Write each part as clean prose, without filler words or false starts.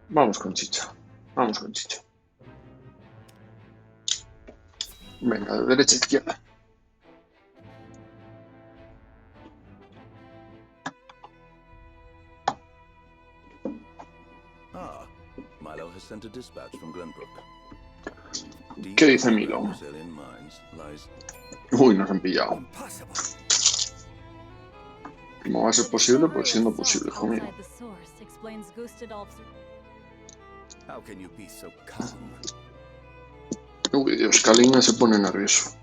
Vamos con chicha. Vamos con chicha. Venga, de derecha a izquierda. Ah, Milo has sent a dispatch from Glenbrook. ¿Qué dice Milo? Uy, nos han pillado. ¿Cómo va a ser posible? Pues siendo posible, hijo mío. Uy, Dios, Kalina se pone nervioso.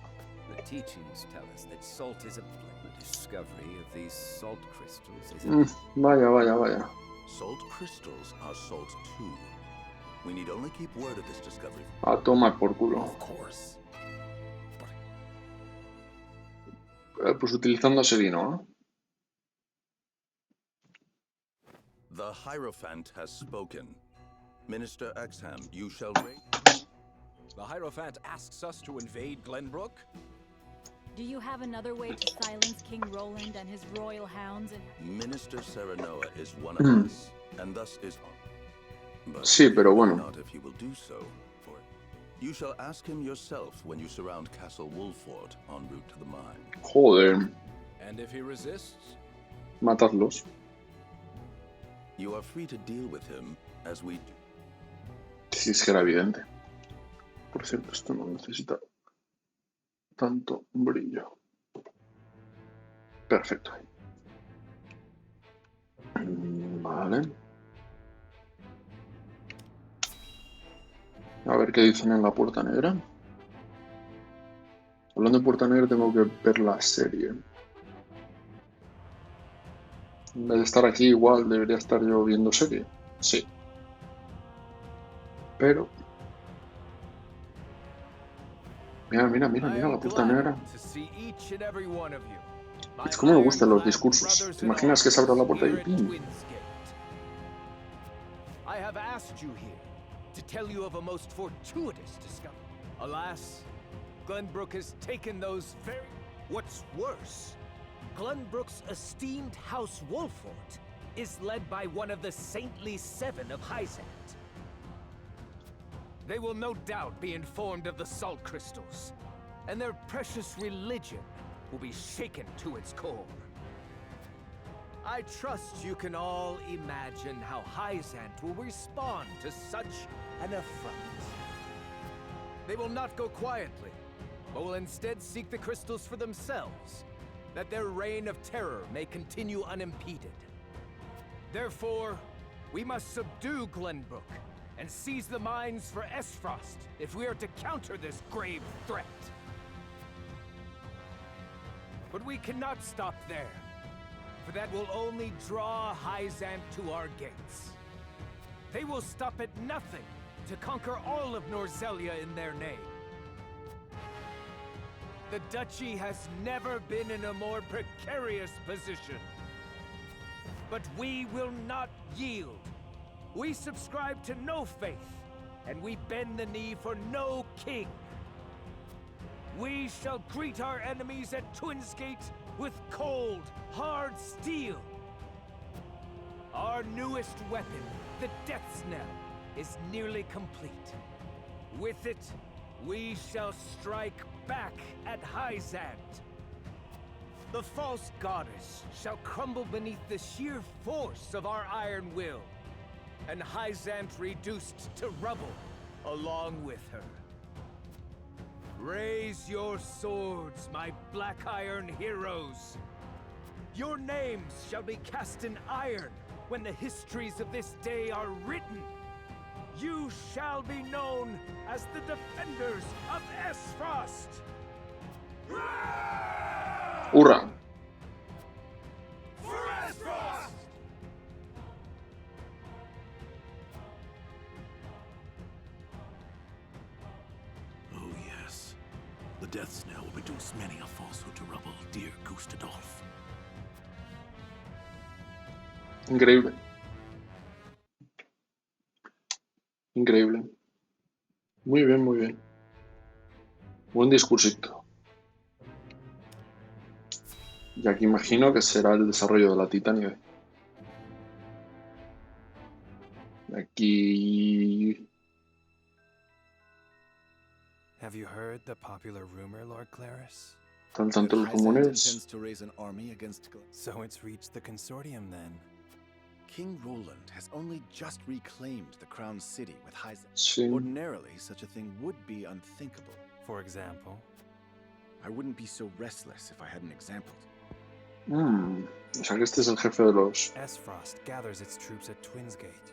Vaya, vaya, vaya. A tomar por culo. Pues utilizando serino, ¿no? The Hierophant has spoken. Minister Exham, you shall raise. The Hierophant asks us to invade Glenbrook? Do you have another way to silence King Roland and his royal hounds? Minister Serenoa is one of us, and thus is. But sí, pero bueno. Not if he will do so. For you shall ask him yourself when you surround Castle Wolford en route to the mine. Joder. And if he resists? Matadlos. You are free to deal with him as we do. Sí, es que era evidente. Por cierto, esto no necesita tanto brillo. Perfecto. Vale. A ver qué dicen en la puerta negra. Hablando de puerta negra, tengo que ver la serie. En vez de estar aquí, igual debería estar yo viendo serie. Sí. Pero... Mira, mira, mira, mira la puerta negra. Es como me gustan los discursos. ¿Te imaginas que se abra la puerta y ¡pim! I have asked you here to tell you of a most fortuitous discovery. Alas, Glenbrook has taken those very... What's worse, Glenbrook's esteemed House Wolford is led by one of the saintly seven of Hyzant. They will no doubt be informed of the salt crystals, and their precious religion will be shaken to its core. I trust you can all imagine how Hyzant will respond to such an affront. They will not go quietly, but will instead seek the crystals for themselves, that their reign of terror may continue unimpeded. Therefore, we must subdue Glenbrook and seize the mines for Esfrost if we are to counter this grave threat. But we cannot stop there, for that will only draw Hyzant to our gates. They will stop at nothing to conquer all of Norzelia in their name. The Duchy has never been in a more precarious position. But we will not yield. We subscribe to no faith, and we bend the knee for no king. We shall greet our enemies at Twinsgate with cold, hard steel. Our newest weapon, the Death's Knell, is nearly complete. With it, we shall strike back at Hyzant. The false goddess shall crumble beneath the sheer force of our iron will, and Hyzant reduced to rubble along with her. Raise your swords, my black iron heroes. Your names shall be cast in iron when the histories of this day are written. You shall be known as the defenders of Esfrost. ¡Hurra! For Esfrost! Oh yes. The Death's Knell will reduce many a falsehood to rubble, dear Gustadolf. Increíble. Increíble. Muy bien, muy bien. Buen discursito. Y aquí imagino que será el desarrollo de la titanide. Aquí... Have you heard the popular rumor, Lord Claris? Están tanto los Hyzant rumores. intends to raise an army against So it's reached the consortium then. King Roland has only just reclaimed the crown city with Hyzant. Sí. Ordinarily, such a thing would be unthinkable. For example? I wouldn't be so restless if I had an example. O sea que este es el jefe de los... Esfrost gathers its troops at Twinsgate.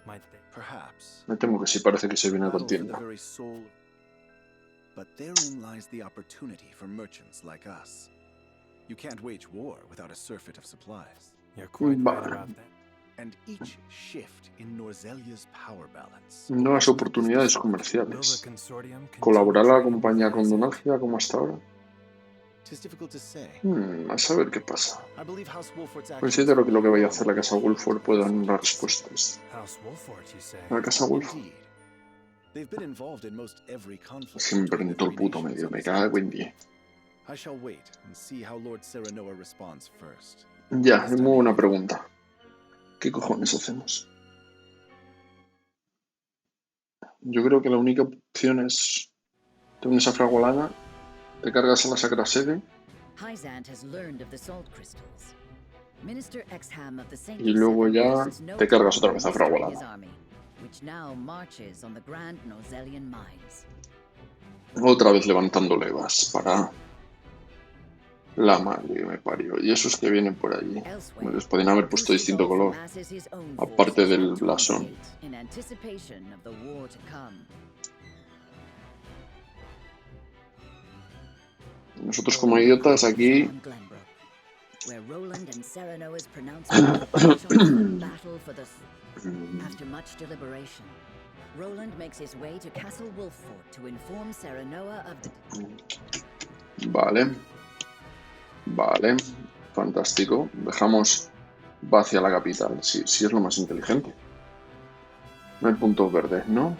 Might they? Perhaps. Me temo que sí parece que se viene a Battle for the contienda. very soul. But therein lies the opportunity for merchants like us. You can't wage war without a surfeit of supplies. You're quite right Vale. about that. And each shift in Norzelia's power balance. Nuevas oportunidades Will comerciales. the consortium continue ¿Colaborará la trading compañía with con Hyzant? Donagia como hasta ahora? Tis difficult to say. A saber qué pasa. I believe House Wolfort's Considero que lo que vaya a hacer la casa Wolford puede dar unas respuestas. House Wolford, you say? La casa Wolford Indeed. They've been involved in most every conflict. siempre between en the todo el three puto nations medio. of Me this cago en continent. 10. I shall wait and see how Lord Serenoa responds first. Ya, es muy buena pregunta. ¿Qué cojones hacemos? Yo creo que la única opción es... Te unes a Fragolana, te cargas a la Sacra Sede Hyzant has learned of the salt crystals. Minister Exham of the Saint y luego ya wastes no te cargas otra time vez a mustering Fragolana. his army, which now marches on the grand Norzelian mines. Otra vez levantando levas para la madre que me parió. Y esos que vienen por allí. Elsewhere, Les podrían haber puesto distinto color. masses his own aparte forces del at blasón. Twinsgate in anticipation of the war to come. Nosotros como idiotas aquí... On Glenbrook, where Roland and Serenoa's pronouncement battle for the... After much deliberation, Roland makes his way to Castle Wolffort to inform Serenoa of the... Vale. Vale. Fantástico. Dejamos va hacia la capital. Sí, sí es lo más inteligente. No hay puntos verdes, ¿no?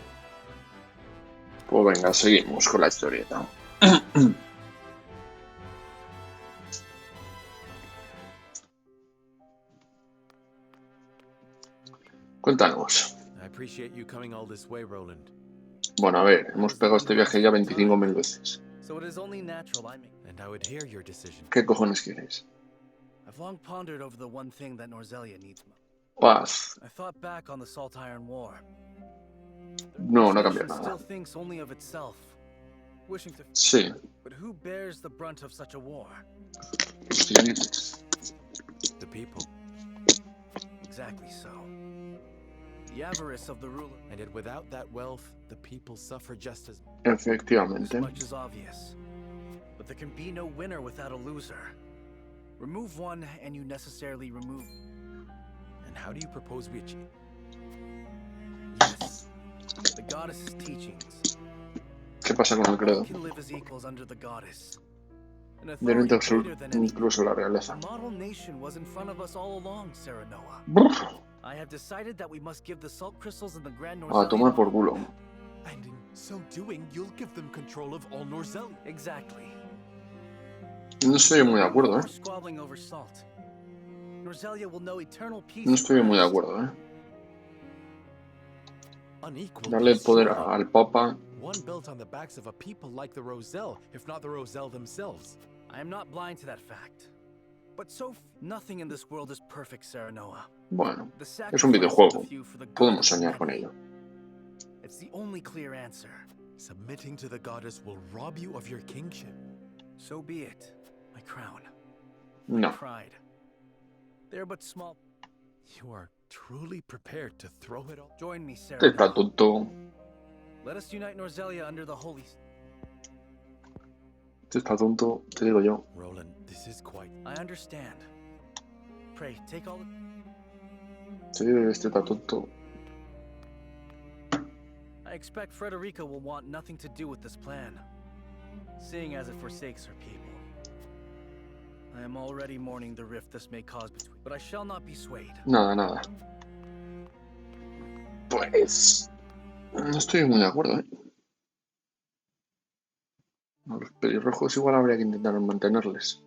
Pues venga, seguimos con la historieta. Cuéntanos. I appreciate you coming all this way, Roland. Bueno, a ver, hemos pegado este viaje ya 25.000 veces. So it is only natural I make. And I would hear your decision. ¿Qué cojones queréis? I've long pondered over the one thing that Norzelia needs most. Paz. I thought back on the Salt Iron War. No, no cambia Nation nada. still thinks only of itself, wishing to. Sí. But who bears the brunt of such a war? The people. Exactly so. The avarice of the ruler. And yet without that wealth, the people suffer just as... This Efectivamente. much is obvious. But there can be no winner without a loser. Remove one, and you necessarily remove. And how do you propose we achieve? Yes. The goddess's teachings. ¿Qué pasa con el credo? All can live as equals under the goddess. An Derecho authority greater absoluto, than any. incluso la realeza. The model nation was in front of us all along, Serenoa. Brr. I have decided that we must give the salt crystals and the Grand A Norzelian. tomar por culo. And in so doing, you'll give them control of all Norzelia. Exactly. No estoy muy de acuerdo, More squabbling over salt. Norzelia will know eternal peace. No estoy muy de acuerdo, Unequal. Darle el poder al Papa. One built on the backs of a people like the Roselle, if not the Roselle themselves. I am not blind to that fact. But nothing in this world is perfect, Serenoa. Bueno, The es un sacrifice of videojuego. the few for the good Podemos of the soñar con many. ello. It's the only clear answer. Submitting to the goddess will rob you of your kingship. So be it. My crown. No. Pride. They're but small. You are truly prepared to throw it all. Join me, Este está Serenoa. tonto. Let us unite Norzelia under the holy. Este está tonto, te digo yo. Roland, this is quite... I understand. Pray, take all. Sí, este está tonto. I expect Frederica will want nothing to do with this plan, seeing as it forsakes her people. I am already mourning the rift this may cause between, but I shall not be swayed. Nada, nada. Pues... No estoy muy de acuerdo, A los pelirrojos igual habría que intentar mantenerles.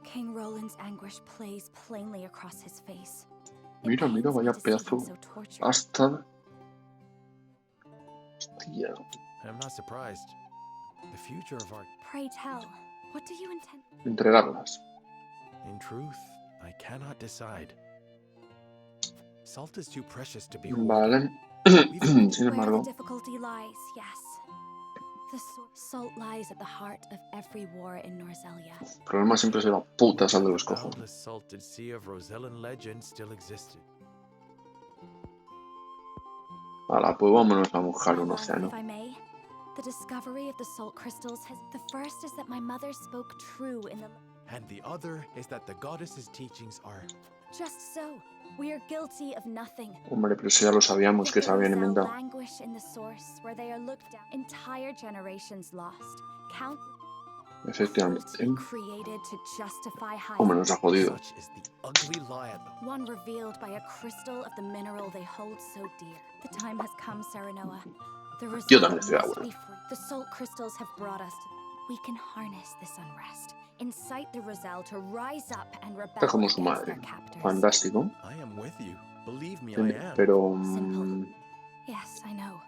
King Roland's anguish plays plainly across his face. Mira, mira, vaya pedazo. Hasta... Hostia. I'm not surprised. The future of our... Pray tell, what do you intend? Entregarlas. In truth, I cannot decide. Salt is too precious to be Vale. hoarded. Sin Where embargo, the difficulty lies, yes. The salt lies at the heart of every war in Norzelia. el problema siempre será puta sal de los The cojones. boundless salted sea of Rosellan legend still existed. Hala, pues vámonos a mojar My un love, océano. if I may, the discovery of the salt crystals has... The first is that my mother spoke true in the... And the other is that the goddess's teachings are... Just so. We are guilty of nothing. Hombre, pero si ya lo sabíamos que se habían inventado. Languish in the source where they are looked down. Entire generations lost. Count Efectivamente. created to justify high. Hombre, nos ha jodido. Such is the ugly lie of the... One revealed by a crystal of the mineral they hold so dear. The time has come, Serenoa. The Yo result también estoy de must acuerdo. be free. The salt crystals have brought us to... We can harness this unrest. Incite the Roselle to rise up and rebel Está como su against madre. their captors. Fantástico. I am with you. Believe me, I am. Pero... Yes, I know.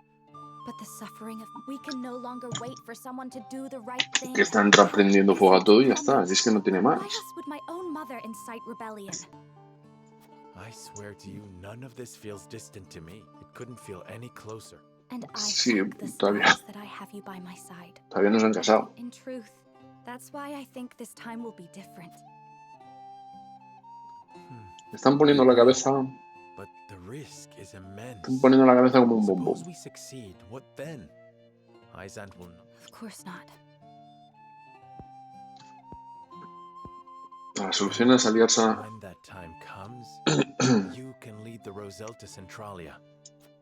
But the suffering of... We can no longer wait for someone to do the right thing. que están reprendiendo fuego a todo y ya está. Si es que no tiene más. Why else would my own mother incite rebellion? I swear to you, none of this feels distant to me. It couldn't feel any closer. And I Sí, thank the todavía. stars that I have you by my side. Todavía no se han casado. In truth, that's why I think this time will be different. Me están poniendo la cabeza... But the risk is immense. Están poniendo la cabeza como un bombón. Suppose we succeed, what then? Izant will not. Of course not. La solución es aliarse... When that time comes, you can lead the Roselle to Centralia.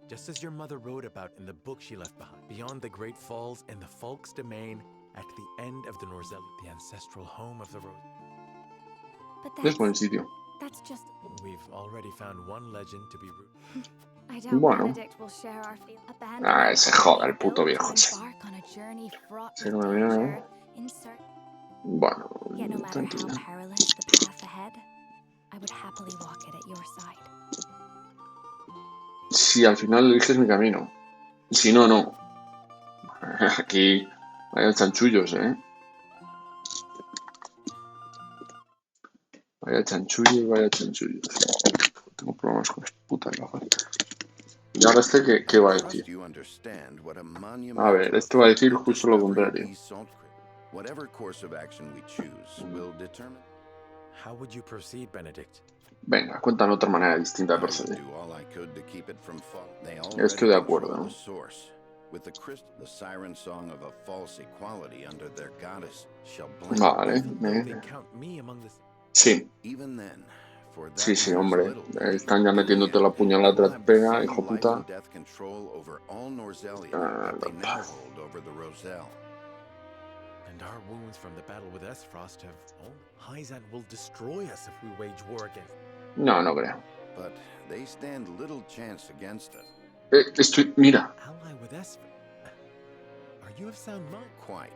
Just as your mother wrote about in the book she left behind. Beyond the Great Falls in the Folk's Domain, at the end of the Norzelle, the ancestral home of the Rose. But Es buen sitio. that's just... We've already found one legend to be root. I doubt Bueno. Benedict will share our feel. Ah, se joda el puto viejo ese. Embark on a journey fraught Sí, with no me viene, danger, in search... Bueno, Yet no matter tranquilo. how perilous the path ahead, I would happily walk it at your side. Si al final eliges mi camino. Si no, no. Aquí vaya chanchullos, Vaya chanchullos, vaya chanchullos. Tengo problemas con las putas gafas. Y ahora ¿qué va a decir? A ver, este va a decir justo lo contrario. Whatever course of action we choose will determine. How would you proceed, Benedict? Venga, cuéntanos otra manera distinta de proceder. Estoy de acuerdo. Vale, sí. Sí, sí, hombre. Están ya metiéndote la puñalada trapera, hijo puta. And our wounds from the battle with Esfrost have... Oh, Hyzant will destroy us if we wage war against... No, no creo. But they stand little chance against us. Estoy... Mira. Ally with Esfrost? Are you of sound mind? Quite.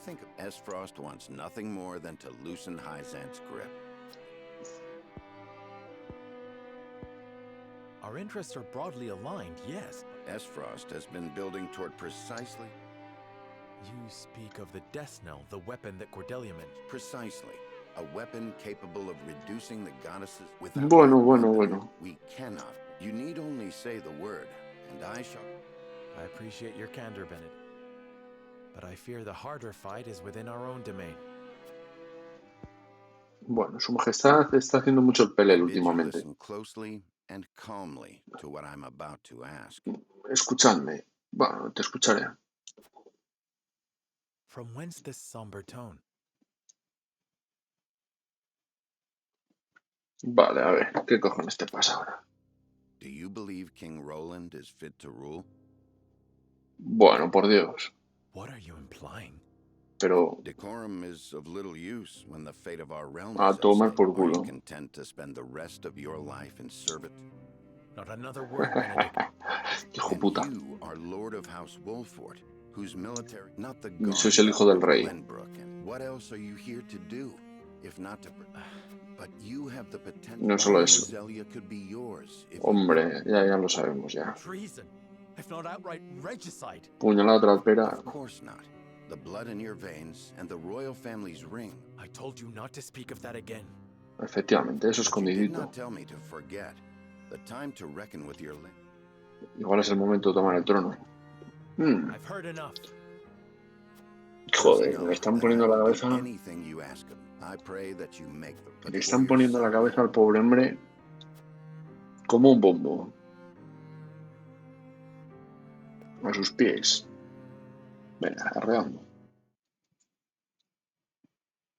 Think of Esfrost wants nothing more than to loosen Hyzant's grip. Our interests are broadly aligned, yes. Esfrost has been building toward precisely... You speak of the Death Knell, the weapon that Cordelia mentioned. Precisely. A weapon capable of reducing the goddesses without... Bueno. We cannot. You need only say the word, and I shall... I appreciate your candor, Benedict. But I fear the harder fight is within our own domain. Bueno, su majestad está haciendo mucho el pelel últimamente. Listen closely and calmly to what I'm about to ask. Escuchadme. Bueno, te escucharé. From whence this somber tone? Vale, a ver, ¿qué cojones te pasa ahora? Do you believe King Roland is fit to rule? Bueno, por Dios. What are you implying? Pero... Decorum is of little use when the fate of our realm A is at tomar stake. por Are you culo. content to spend the rest of your life in service? Not another word, Benedict. Hijo puta. You are Lord of House Wolfort, whose military, not the Sois el hijo del rey. Glenbrook. And what else are you here to do, if not to... But you have the potential. No solo eso. Roselia could be yours if you- Hombre, ya lo sabemos ya. Treason, if not outright regicide. Puñalada trapera. Of course not. The blood in your veins and the royal family's ring. I told you not to speak of that again. Efectivamente, eso But you did escondidito. not tell me to forget. The time to reckon with your Igual es el momento de tomar el trono. I've heard enough. Joder, me están poniendo la cabeza. Anything you ask him. I pray that you make them. Le están poniendo la cabeza al pobre hombre como un bombo. A sus pies. Venga, arreando.